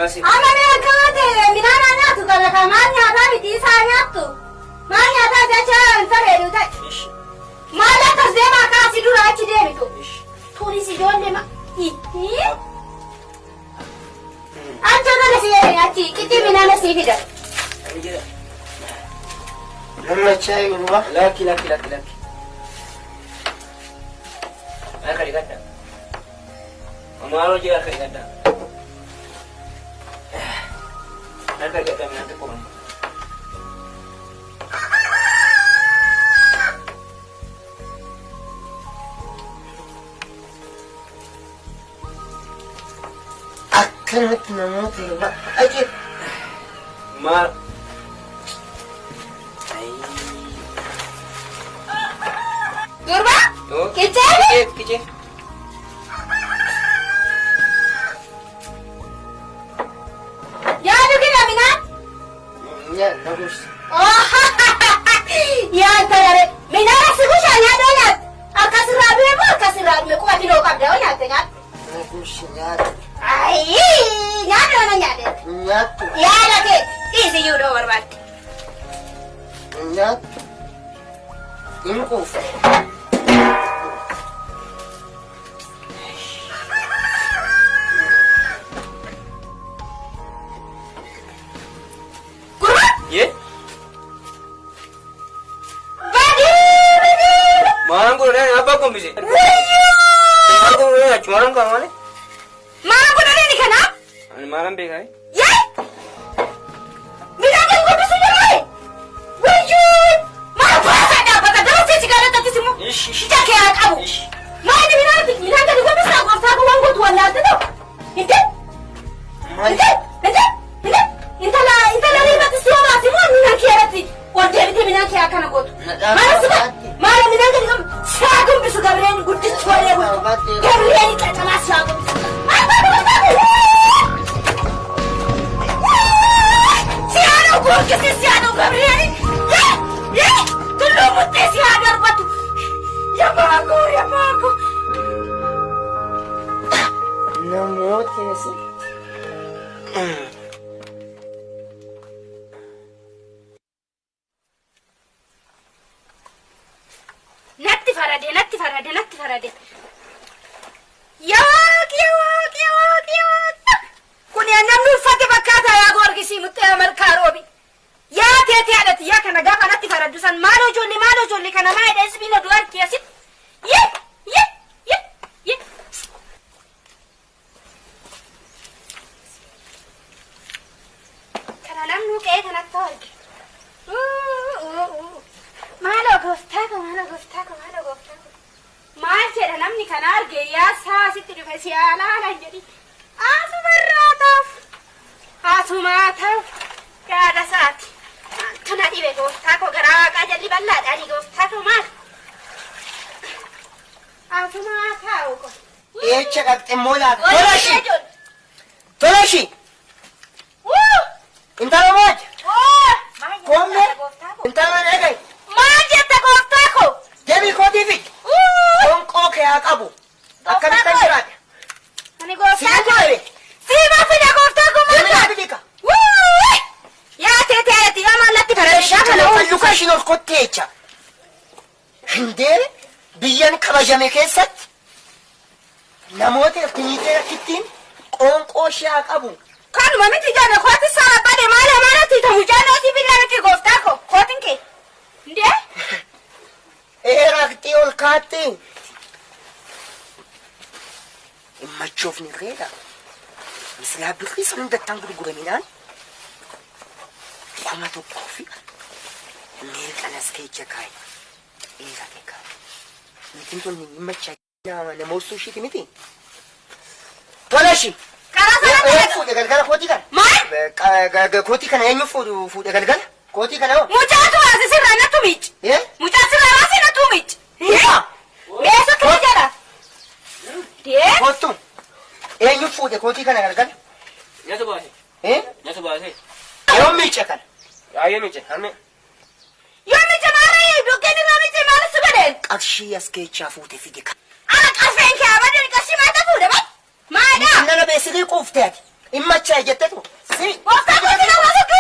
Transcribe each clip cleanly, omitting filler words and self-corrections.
basi. Amane akate minana nyatu kala kamanya rabi di sa nyatu. Manya ta jacha antare duta. Ish. Mala tasdema ka sidura achi demi to. Ish. Thodi si jonne ma. Hi. Ancha na si achi kiti minana si fida. Anjira. Lama chai gurba. Laki. Ana kata. Amaro juga kata. Ana kata minante ko. Akkanat namoota gurba. Aje. Ma. Durba? Oh. Kece. Ya dukina mina? Ya bagus. Oh. Ya tarare. Mina sigusha nya donat. Akasirabe ko atino kabda onya tenya. Bagus ya. Ai, nya dona nya de. Nyatu. Ya lake. Easy you do warbat. Nyatu. Inko. Ye? Mango dan apa kau bisa? Mango dan cuman kau mana? Mango dan ini kan? Ani malam bekai? Ye? Bila kan kau bisa jalan? Wujud. Mana puasa ada apa? Kalau saya cakap tadi semua. Ish. Kita kaya kamu. Mana bila kan kau bisa kau tahu wangu tuan lagi tu? Inte? Intala riba tu semua semua mina kaya tu. Order itu mina kaya kan aku tu. Mana semua? Mana mina kan kamu siapa bisa Gabriel gudis suara aku. Gabriel kita masih aku. Siapa aku kasi siapa Gabriel? Ye, tu lumut siapa batu? Ya bago. Namoota si. Natti farade. Yak. Kuni namnu fate bakata ya gorgisi mutte amal karobi. Ya tete adati ya kana gafa natti faradu san malo jolli kana ma ida isbina duar kiyasit. Ye. Kana namnu ke kana torki. Malo gostako. Maal jedha namni kana arge yaa saasitti dhufe si alaala hin jedhi. Asumaa ta'u yaada saati. Kana dhibe gooftaa koo garaa waaqaa jalli bal'aadhaani gooftaa koo maal? Asumaa ta'u ko. Echa dhaqxemmoo laata. Tolashi. Intala maal? Koombe. Intala dhaqai. Maal jetta gooftaa koo? Deebii kootii fi. Qoonqoo kee haa qabu. Akkamitti kan jiraate? Ani gooftaa koo. Siima Siima fida gooftaa koo maal? Deebii bidika. Yaa teete alatti yaa maallatti farada kana falluka ishiin ol kottee jecha. Hindee biyyan kabajame keessatti namoota akkanyiitee akkittiin qoonqoo ishee haa qabu. Kanuma miti jaana kooti sana bade maala tiitamu jaanootii billaa miti gooftaa koo kootin kee. Ndee? Raqxii ol kaattee. Immachoofni reeda. Mislaa birrii san hundattaan gurguraminaan. Kuma tokkoo fi meeqanas keecha kaayi. Dheerate kaayi. Mitiin tun himmacha namoota ishiiti miti. Tolashi. Karaa sana fuudhe galgala kootii kana. Maal? Kootii kana eenyu fuudhe galgala? Kootii kana hoo? Mucaatu waasi sirraa nattu miici. Mucaa sirraa waasi nattu miici. Eessa kee jedha? Kootu. Eenyu fuudhe kootii kana galgala? Nyata baase. Nyata baase. Yoo miice kana. Ayo miice. Harme. Yoo miice maara doggeen irraa miice maala si godheen? Qarshii as keechaa fuute fide kana. Ana qarsheen kee abadan qarshii maata fuudhe ba? Maadha? Nana beeksisee quuftee ati. Immachaa jettetu. Si. Gooftaa kootii nama tokko.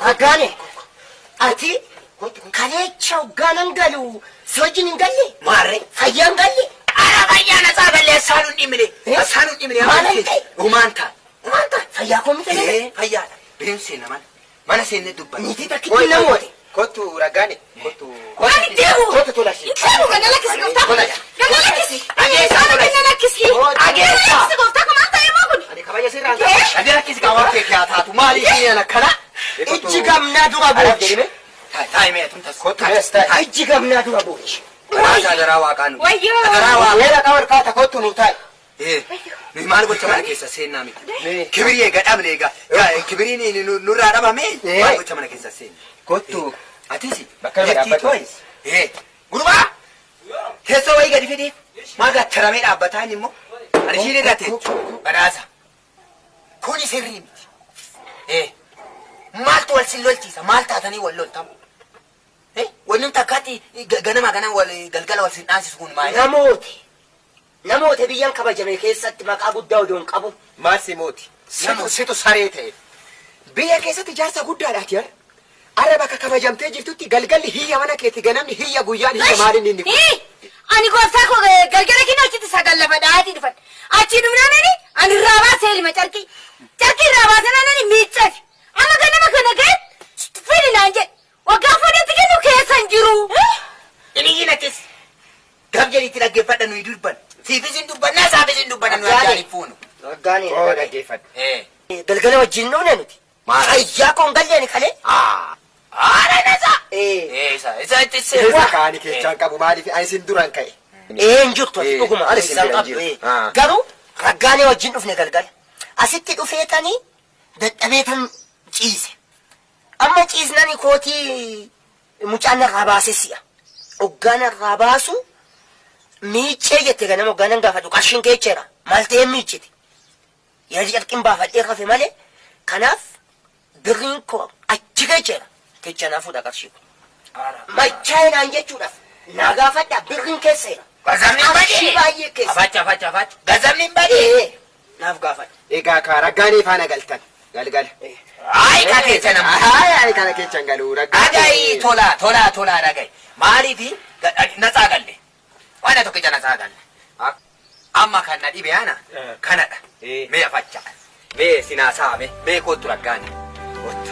Raggaane ati kaleecha hoggaanaan galu si wajjin hin galle Maarree. fayyaan galle Ara fayyaan asaa ballee asaanuun dhimine. Asaanuun dhimine. Maalan ta'e? Umaan ta'a. Umaan ta'a. fayyaa koo miti galle Fayyaadha. Bineensee naman. Mana seennee dubbanne. niitii takkitti namooti Kottu raggaane. Kottu. Ani deemu. kootu tolasi Deemu gana lakkisi gooftaa kun. Gana lakkisi. Ageessaa Gana lakkisi. Ageessaa. Lakkisi gooftaa kun maal ta'e moo kun? Ani kabaja sirraan Kee? ta'a. Ani rakkisi qabaaf kee haa taatu. Maaliif ni ana kana? ijji gamnaa dura boolchi Taa'imee tumtas. Kottu bees taa'e. ijji gamnaa dura boolchi Baraasaa daraa waaqaan. Wayyoo. Daraa waaqaa. Weera qawar kaata kottu nu taa'e. Nuyi maal gocha mana keessa seennaa miti. Mee. Kibirii eega dhabne eega. Kibiriin nurraa dhabame maal gocha mana keessa seenna. Kottu. Atisi. Bakka irra dhaabbatu. Gurbaa. Teessoo wayii gadi fidee. Maal gattaramee dhaabbataa inni immoo. Ani ishiin irra teessu. Badhaasa. Kuni sirrii miti. Maaltu wal sin lolchiisa? Maal taatanii wal loltamu? Wanni takkaatti ganama galgala wal sin dhaansisu kun maali? namoota biyyan kabajame keessatti maqaa guddaa odoon qabu Maasi mooti. Situ saree ta'e. Biyya keessatti jaarsa guddaadhaati yaa. Arra bakka kabajamtee jirtutti galgalli hiyya mana keetti ganamni hiyya guyyaan hiyya maaliin inni kun? Ani gooftaa koo galgala kina achitti sagal lafa dhaatii dhufan. Achi dhumnaanani ani irraa baasee ilma carqii. Carqii irraa baasanani miiccafi. Amma ganama kana ga'e fidi naan jedhe. Waggaa fuudhetti kennu keessa hin jiru. Inni hinattis. Gab jedhiitti dhaggeeffadha nuyi dubban. Siifis hin dubbanna saafis hin dubbanna nuyi ajaa'ib fuunu. Raggaane Oo dhaggeeffadhu. galgala wajjin nuune nuti Maal? fayyaa koon galleeni kalee Haala nasa. Isa itti Keessa seera. kaanii keechaan qabu maaliif ani sin duraan ka'e. hin jirtu ati dhuguma ani Isin isaan bira qabdu jiru. garuu raggaane wajjin dhufne galgala asitti dhufeetanii dadhabeetan ciise amma ciisnani kootii mucaan irraa baase si'a hoggaan irraa baasu miiccee jette ganama hoggaanan gaafadhu qarshiin keecheera maal ta'ee miiccite yaadi calqin baafadhee rafe malee kanaaf birriin koo achi keecheera keechanaa fuudha qarshii machaa'inaan jechuudhaaf naa gaafadha birriin keesseera Gazamni hin qarshii badii. baay'ee keessa Afacha. Gazamni hin badii. naaf gaafadha Egaa ka raggaanii faana galtan. Galgala. Ayi ka keessa nama. Haaya kana keechaan galuu Dhagayi tola dhagayi. Maaliifi natsaa galle. Waan tokkicha natsaa galle. Amma kan na dhibe ana kanadha. Mee afacha. Mee sinaasaa mee kootu raggaani. Kootu.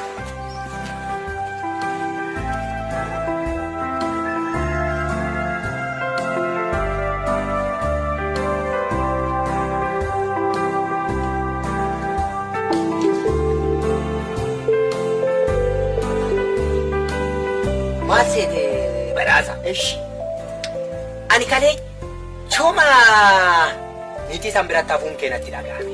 maal seete Badhaasa. eshi Ani kalee chuma niitii san biratti hafuun keenatti dhagahame.